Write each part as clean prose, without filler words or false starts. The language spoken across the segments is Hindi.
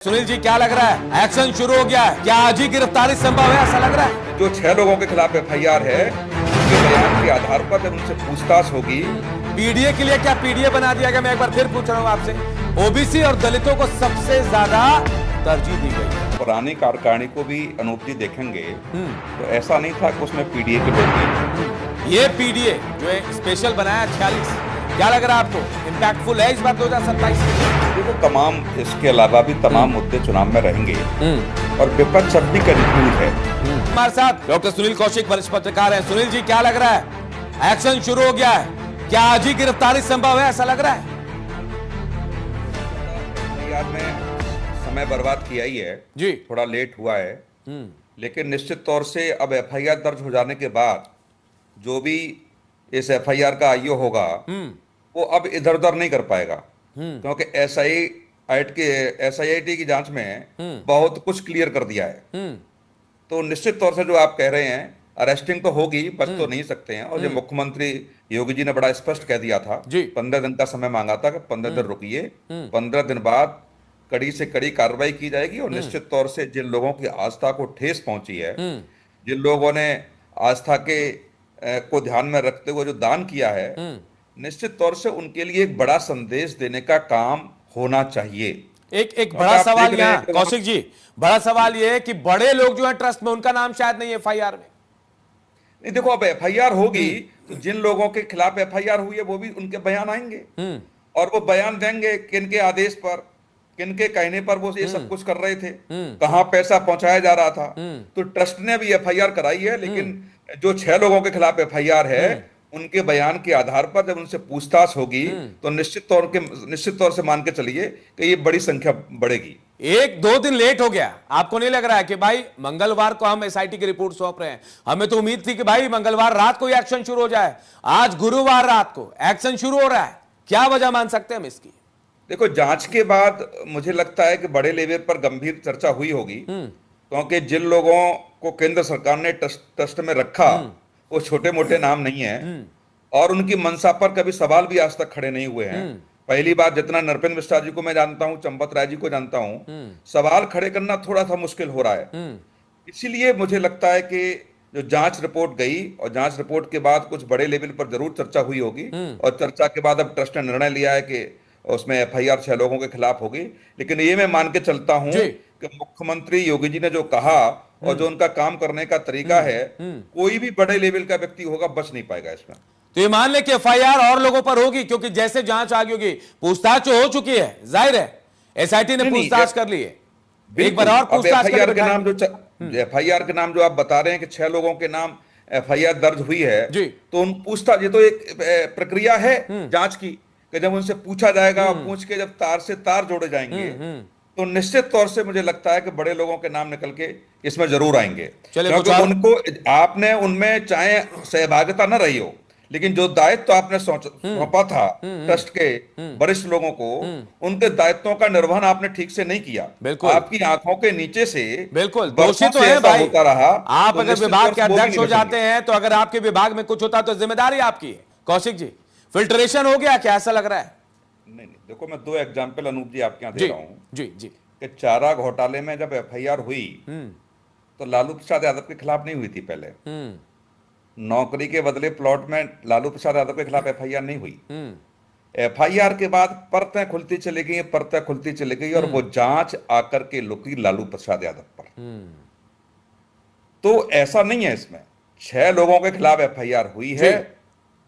सुनील जी, क्या लग रहा है? एक्शन शुरू हो गया है क्या? आज ही गिरफ्तारी संभव है, ऐसा लग रहा है? जो 6 लोगों के खिलाफ एफआईआर है उनके बयान के आधार पर जब उनसे पूछताछ होगी। पीडीए के लिए क्या पीडीए बना दिया गया? मैं एक बार फिर पूछ रहा हूँ आपसे। ओबीसी और दलितों को सबसे ज्यादा तरजीह दी गई। पुरानी कार्यकारिणी को भी अनूप जी देखेंगे तो ऐसा नहीं था कि उसमें पीडीए के लोग नहीं। ये पीडीए जो है स्पेशल बनाया 46, क्या लग रहा है आपको? इम्पैक्टफुल है इस बार 2027 में? देखो, तमाम इसके अलावा भी तमाम मुद्दे चुनाव में रहेंगे और विपक्ष अब भी कंफ्यूज है। हमारे साथ डॉक्टर सुनील कौशिक, वरिष्ठ पत्रकार हैं। सुनील जी, क्या लग रहा है? एक्शन शुरू हो गया है क्या? आज ही गिरफ्तारी संभव है, ऐसा लग रहा है? यार, में समय बर्बाद किया ही है जी, थोड़ा लेट हुआ है, लेकिन निश्चित तौर से अब एफआईआर दर्ज हो जाने के बाद जो भी इस एफआईआर का आईओ होगा वो अब इधर उधर नहीं कर पाएगा, क्योंकि एसआईटी की जांच में बहुत कुछ क्लियर कर दिया है। तो निश्चित तौर से जो आप कह रहे हैं, अरेस्टिंग तो होगी, बच तो नहीं सकते हैं। और जो मुख्यमंत्री योगी जी ने बड़ा स्पष्ट कह दिया था, 15 दिन का समय मांगा था कि 15 दिन रुकिए, 15 दिन बाद कड़ी से कड़ी कार्रवाई की जाएगी। और निश्चित तौर से जिन लोगों की आस्था को ठेस पहुंची है, जिन लोगों ने आस्था के को ध्यान में रखते हुए जो दान किया है, निश्चित तौर से उनके लिए एक बड़ा संदेश देने का काम होना चाहिए। एक बड़ा सवाल यहाँ कौशिक जी, बड़ा सवाल ये है कि बड़े लोग जो है ट्रस्ट में, उनका नाम शायद नहीं है एफआईआर में। नहीं, देखो, अब एफआईआर होगी तो जिन लोगों के खिलाफ एफआईआर हुई है वो भी उनके बयान आएंगे और वो बयान देंगे किनके आदेश पर, किनके कहने पर वो ये सब कुछ कर रहे थे, कहां पैसा पहुंचाया जा रहा था। तो ट्रस्ट ने भी एफआईआर कराई है, लेकिन जो 6 लोगों के खिलाफ एफआईआर है उनके बयान के आधार पर जब उनसे पूछताछ होगी तो निश्चित तौर से मान के चलिए कि ये बड़ी संख्या बढ़ेगी। 1-2 दिन लेट हो गया, आपको नहीं लग रहा है कि भाई मंगलवार को हम एसआईटी की रिपोर्ट सौंप रहे हैं? हमें तो उम्मीद थी कि भाई मंगलवार रात को एक्शन शुरू हो जाए, आज गुरुवार रात को एक्शन शुरू हो रहा है। क्या वजह मान सकते हैं हम इसकी? देखो, जांच के बाद मुझे लगता है कि बड़े लेवल पर गंभीर चर्चा हुई होगी, क्योंकि जिन लोगों को केंद्र सरकार ने ट्रस्ट में रखा वो छोटे मोटे नाम नहीं है और उनकी मंशा पर कभी सवाल भी आज तक खड़े नहीं हुए हैं। पहली बात, जितना नरपेंद्र मिश्रा जी को मैं जानता हूं, चंपत राय जी को जानता हूं, सवाल खड़े करना थोड़ा सा मुश्किल हो रहा है। इसीलिए मुझे लगता है कि जो जांच रिपोर्ट गई और जांच रिपोर्ट के बाद कुछ बड़े लेवल पर जरूर चर्चा हुई होगी और चर्चा के बाद अब ट्रस्ट ने निर्णय लिया है कि उसमें एफआईआर 6 लोगों के खिलाफ होगी। लेकिन ये मैं मान के चलता हूं कि मुख्यमंत्री योगी जी ने जो कहा और जो उनका काम करने का तरीका है, कोई भी बड़े लेवल का व्यक्ति होगा बच नहीं पाएगा इसमें। तो ये मान ले कि एफआईआर और लोगों पर होगी, क्योंकि जैसे जांच आगे होगी, पूछताछ हो चुकी है, जाहिर है एसआईटी ने पूछताछ कर ली है, एक बार और पूछताछ एफआईआर के नाम जो आप बता रहे हैं कि 6 लोगों के नाम एफआईआर दर्ज हुई है, तो उन पूछताछ, ये तो एक प्रक्रिया है जांच की कि जब उनसे पूछा जाएगा, पूछ के जब तार से तार जोड़े जाएंगे तो निश्चित तौर से मुझे लगता है कि बड़े लोगों के नाम निकल के इसमें जरूर आएंगे। क्योंकि उनको, आपने उनमें चाहे सहभागिता न रही हो, लेकिन जो दायित्व तो आपने सौंपा था ट्रस्ट के वरिष्ठ लोगों को, उनके दायित्वों का निर्वहन आपने ठीक से नहीं किया। आपकी आंखों के नीचे से बिल्कुल दोषी तो है भाई, होता रहा। आप अगर विभाग के अध्यक्ष हो जाते हैं तो अगर आपके विभाग में कुछ होता तो जिम्मेदारी आपकी है। कौशिक जी, फिल्ट्रेशन हो गया क्या, ऐसा लग रहा है? नहीं, देखो, मैं 2 एग्जाम्पल अनूप जी आपके यहाँ दे रहा हूँ। जी जी। कि चारा घोटाले में जब एफआईआर हुई तो लालू प्रसाद यादव के खिलाफ नहीं हुई थी पहले। नौकरी के बदले प्लॉट में लालू प्रसाद यादव के खिलाफ एफआईआर नहीं हुई। एफआईआर के बाद परतें खुलती चली गई, परतें खुलती चली गई और वो जांच आकर के लुकी लालू प्रसाद यादव पर। तो ऐसा नहीं है, इसमें 6 लोगों के खिलाफ एफआईआर हुई है,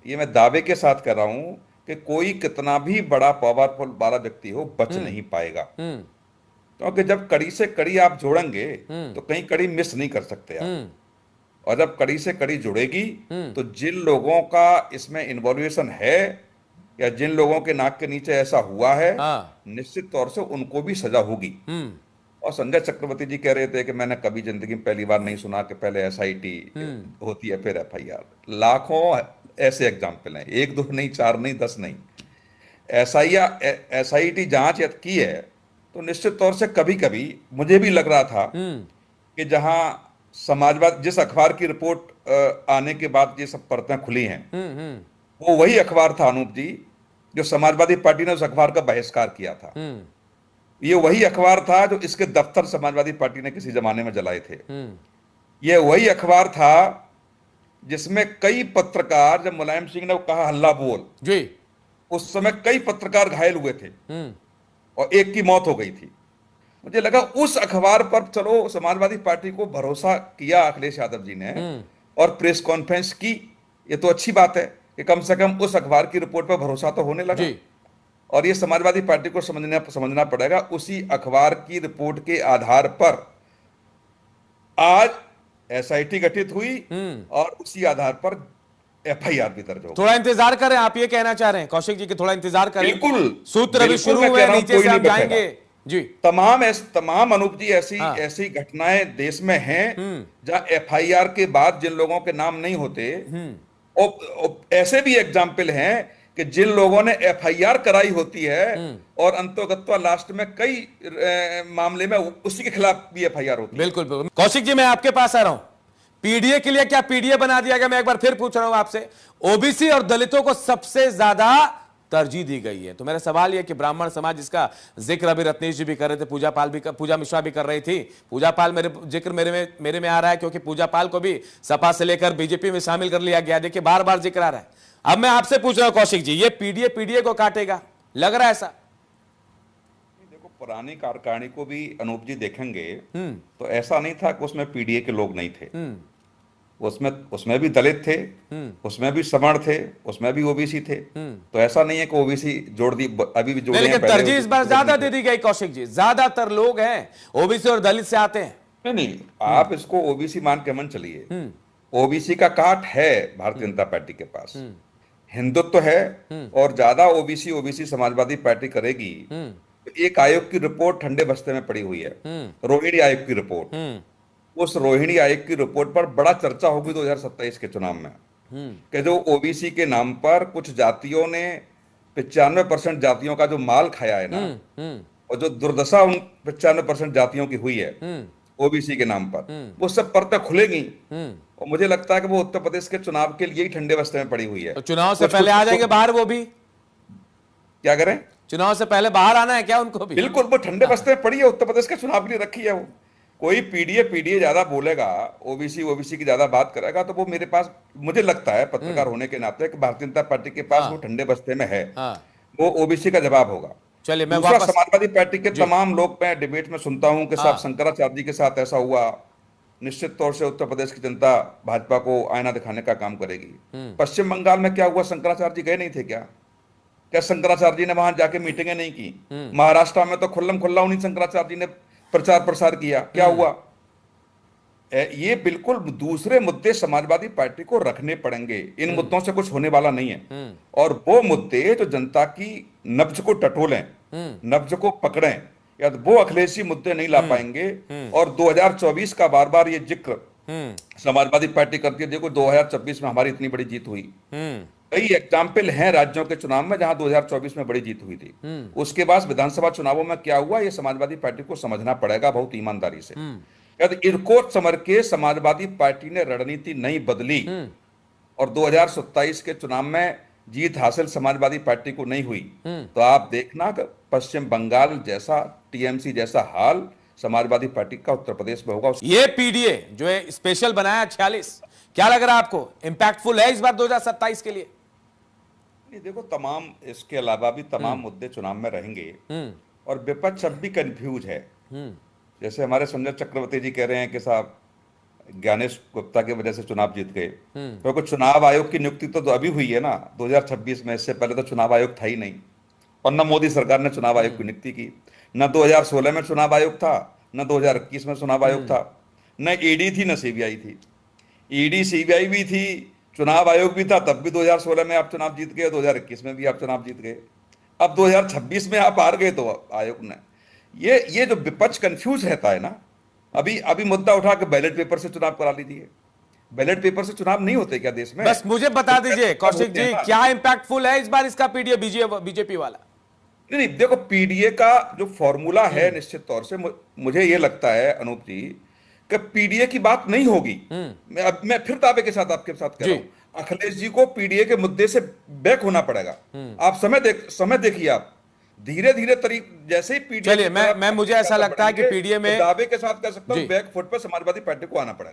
ये मैं दावे के साथ कह रहा हूं कि कोई कितना भी बड़ा पावरफुल वाला व्यक्ति हो बच नहीं पाएगा, क्योंकि जब कड़ी से कड़ी आप जोड़ेंगे तो कहीं कड़ी मिस नहीं कर सकते आप। और जब कड़ी से कड़ी जुड़ेगी तो जिन लोगों का इसमें इन्वॉल्वेशन है या जिन लोगों के नाक के नीचे ऐसा हुआ है, निश्चित तौर से उनको भी सजा होगी। और संजय चक्रवर्ती जी कह रहे थे कि मैंने कभी जिंदगी में पहली बार नहीं सुना कि पहले एसआईटी होती है फिर एफआईआर। लाखों ऐसे एग्जाम्पल हैं, 1 2 नहीं, 4 नहीं, 10 नहीं। एसआईटी जांच की है तो निश्चित तौर से कभी कभी मुझे भी लग रहा था कि जहां समाजवाद, जिस अखबार की रिपोर्ट आने के बाद ये सब परतें खुली हैं, वो वही अखबार था अनूप जी जो समाजवादी पार्टी ने उस अखबार का बहिष्कार किया था। ये वही अखबार था जो इसके दफ्तर समाजवादी पार्टी ने किसी जमाने में जलाए थे। ये वही अखबार था जिसमें कई पत्रकार, जब मुलायम सिंह ने कहा हल्ला बोल जी, उस समय कई पत्रकार घायल हुए थे और एक की मौत हो गई थी। मुझे लगा उस अखबार पर चलो समाजवादी पार्टी को भरोसा किया अखिलेश यादव जी ने और प्रेस कॉन्फ्रेंस की, ये तो अच्छी बात है कि कम से कम उस अखबार की रिपोर्ट पर भरोसा तो होने लगा। जी, और ये समाजवादी पार्टी को समझना पड़ेगा, उसी अखबार की रिपोर्ट के आधार पर आज एसआईटी गठित हुई और उसी आधार पर एफआईआर भी दर्ज हो गई। थोड़ा इंतजार करें, आप ये कहना चाह रहे हैं कौशिक जी कि थोड़ा इंतजार करें? बिल्कुल, सूत्र अभी बिल्कुल शुरू मैं हुए कह हैं, रहा हूं, नीचे कोई से हम नहीं बैठेगा। जाएंगे। जी, तमाम अनूप जी ऐसी हाँ। ऐसी घटनाएं देश में हैं जहां एफआईआर के बाद जिन लोगों के नाम नहीं होते, और ऐसे भी एग्जाम्पल हैं कि जिन लोगों ने एफआईआर कराई होती है और अंतोगत्वा लास्ट में कई मामले में उसी के खिलाफ भी एफआईआर होती है। बिल्कुल बिल्कुल। कौशिक जी, मैं आपके पास आ रहा हूं। पीडीए के लिए क्या पीडीए बना दिया गया? मैं एक बार फिर पूछ रहा हूं आपसे। ओबीसी और दलितों को सबसे ज्यादा तरजीह दी गई है, तो मेरा सवाल यह कि ब्राह्मण समाज, जिसका जिक्र अभी रत्नेश जी भी कर रहे थे, पूजा मिश्रा भी कर रही थी। पूजा पाल जिक्र मेरे में आ रहा है क्योंकि पूजा पाल को भी सपा से लेकर बीजेपी में शामिल कर लिया गया। देखिए, बार बार जिक्र आ रहा है। अब मैं आपसे पूछ रहा हूं कौशिक जी, ये पीडीए को काटेगा, लग रहा है ऐसा? देखो, पुरानी कार्यकारिणी को भी अनूप जी देखेंगे तो ऐसा नहीं था कि उसमें पीडीए के लोग नहीं थे। उसमें भी दलित थे, उसमें भी सवर्ण थे, उसमें भी ओबीसी थे। तो ऐसा नहीं है कि ओबीसी जोड़ दी, अभी भी जोड़े हैं। लेकिन तरजीह इस बार ज्यादा दे दी गई कौशिक जी, ज्यादातर लोग हैं ओबीसी और दलित से आते हैं। नहीं, आप इसको ओबीसी मान के मन चलिए। ओबीसी का काट है भारतीय जनता पार्टी के पास, हिंदुत्व है, और ज्यादा ओबीसी समाजवादी पार्टी करेगी। तो एक आयोग की रिपोर्ट ठंडे बस्ते में पड़ी हुई है, रोहिणी आयोग की रिपोर्ट। उस रोहिणी आयोग की रिपोर्ट पर बड़ा चर्चा होगी 2027 के चुनाव में, कि जो ओबीसी के नाम पर कुछ जातियों ने 95% जातियों का जो माल खाया है ना, और जो दुर्दशा उन 95% जातियों की हुई है ओबीसी के नाम पर, वो सब परतें खुलेगी। और मुझे लगता है कि वो उत्तर प्रदेश के चुनाव के लिए ही ठंडे बस्ते में पड़ी हुई है। तो चुनाव से पहले आ जाएंगे बाहर वो भी? क्या करें? चुनाव से पहले बाहर आना है क्या उनको भी? बिल्कुल, वो ठंडे बस्ते में पड़ी है, उत्तर प्रदेश के चुनाव के लिए रखी है वो। कोई पीडीए ज्यादा बोलेगा, ओबीसी की ज्यादा बात करेगा, तो वो मेरे पास, मुझे लगता है पत्रकार होने के नाते कि भारतीय जनता पार्टी के पास वो ठंडे बस्ते में है, वो ओबीसी का जवाब होगा। चलिए, मैं दूसरा, वापस समाजवादी पार्टी के तमाम लोग, मैं डिबेट में सुनता हूं कि साहब शंकराचार्य जी के साथ ऐसा हुआ। निश्चित तौर से उत्तर प्रदेश की जनता भाजपा को आईना दिखाने का काम करेगी। पश्चिम बंगाल में क्या हुआ? शंकराचार्य जी गए नहीं थे क्या? क्या शंकराचार्य जी ने वहां जाके मीटिंगें नहीं की? महाराष्ट्र में तो खुल्लम खुल्ला उन्हीं शंकराचार्य जी ने प्रचार प्रसार किया। क्या हुआ? ये बिल्कुल दूसरे मुद्दे समाजवादी पार्टी को रखने पड़ेंगे, इन मुद्दों से कुछ होने वाला नहीं है। और वो मुद्दे जो जनता की नब्ज को टटोलें, नब्ज को पकड़ें, या वो अखिलेशी मुद्दे नहीं ला पाएंगे। और 2024 का बार बार ये जिक्र समाजवादी पार्टी करती है। देखो, 2026 में हमारी इतनी बड़ी जीत हुई, कई एग्जाम्पल हैं राज्यों के चुनाव में जहां 2024 में बड़ी जीत हुई थी। उसके बाद विधानसभा चुनावों में क्या हुआ, ये समाजवादी पार्टी को समझना पड़ेगा बहुत ईमानदारी से। यदि इरकोट समर के समाजवादी पार्टी ने रणनीति नहीं बदली और 2027 के चुनाव में जीत हासिल समाजवादी पार्टी को नहीं हुई, तो आप देखना कि पश्चिम बंगाल जैसा, टीएमसी जैसा हाल समाजवादी पार्टी का उत्तर प्रदेश में होगा। ये पीडीए जो है स्पेशल बनाया 46, क्या लग रहा है आपको, इंपैक्टफुल है इस बार 2027 के लिए? देखो, तमाम इसके अलावा भी तमाम मुद्दे चुनाव में रहेंगे और विपक्ष अब भी कंफ्यूज है। जैसे हमारे संजय चक्रवर्ती जी कह रहे हैं कि साहब ज्ञानेश गुप्ता की वजह से चुनाव जीत गए, क्योंकि चुनाव आयोग की नियुक्ति तो अभी हुई है ना 2026 में, इससे पहले तो चुनाव आयोग था ही नहीं। और न मोदी सरकार ने चुनाव आयोग की नियुक्ति की, न 2016 में चुनाव आयोग था, न 2021 में चुनाव आयोग था, न ईडी थी, न सीबीआई थी। ईडी सीबीआई भी थी, चुनाव आयोग भी था, तब भी 2016 में आप चुनाव जीत गए, 2021 में भी आप चुनाव जीत गए। अब 2026 में आप हार गए तो आयोग ने, ये जो विपक्ष कंफ्यूज रहता है ना, अभी मुद्दा उठा के बैलेट पेपर से चुनाव करा लीजिए। बैलेट पेपर से चुनाव नहीं होते क्या देश में? बस मुझे बता दीजिए कौशिक जी, क्या इंपैक्टफुल है इस बार इसका पीडीए बीजेपी वाला? नहीं, देखो, पीडीए का जो फॉर्मूला है, निश्चित तौर से मुझे ये लगता है अनूप जी कि पीडीए की बात नहीं होगी। मैं फिर दावे के साथ आपके साथ कह रहा हूं, अखिलेश जी को पीडीए के मुद्दे से बैक होना पड़ेगा। आप समय देखिए, आप धीरे धीरे जैसे ही पीडीए चलिए, मैं मुझे ऐसा लगता है कि पीडीए में दावे के साथ कह सकता जी। हूँ बैक फुट पर समाजवादी पार्टी को आना पड़ेगा।